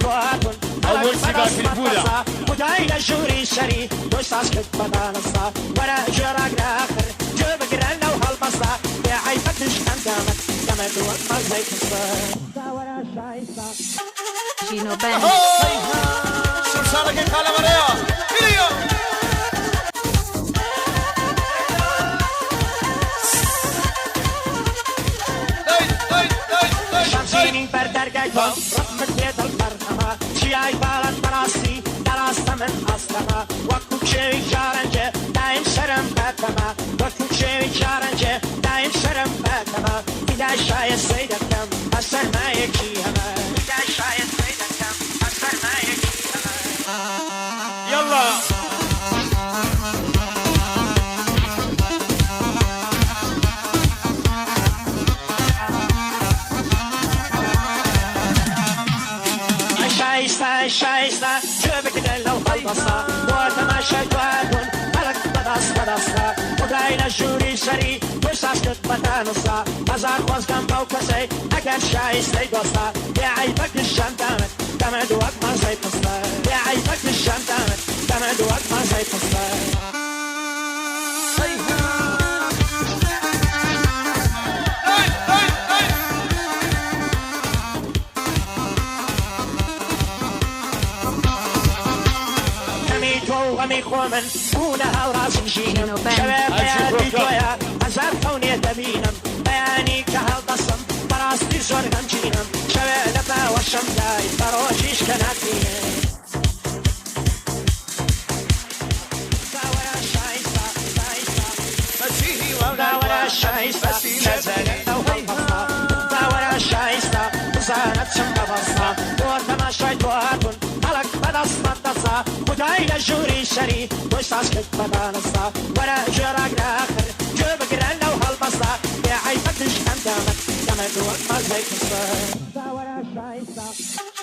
يلا أول سباق في البولة ودايل جوري شري دوستاس كت بدانسا ورا جراك آخر جب قرنا وهالبصا يا فتش قدامك كما دوت ما زيت ورا شايسا جينو بان صرصارة كيف قال مريا كليو شمسيني بردر قايتون رقمت يد البرنامة شياي بالت براسي دراسة من أصلها وقت شوي جارنجة دايم شرم باتما وقت شوي جارنجة دايم شرم باتما بداي شاي سيدة كم أسر ما يكشي هما بداي شاي سيدة كم أسر ما يكشي هما يلا شايستا جبك لو خلصا وتما شايتوادون ملك بداسا وداينا جوري شري وشاش كت بتانسا هزار خوز كم بوكسي اكر شايستي دوستا يا عيبك الشمتانك تمد وقت ما زي تصلا يا عيبك الشمتانك تمد وقت ما زي تصلا ومي خومن ونها وراس مشينم شباب بياني تويا هزار فوني تبينم بياني كهالبصم براستي زور غمجينم شباب لبا وشم داي بروجيش كناتينم داورا شايستا نزلنا وهالبصا داورا شايستا وزانت شمك بصا وتما شايتواتون ملك بدصمت دصا ودايل جوري شري وشاش كت بدانسا ورا جراك آخر جب قرنا وهالبصا يا عيفتش قدامك كما دوت ما زي كسا داورا شايستا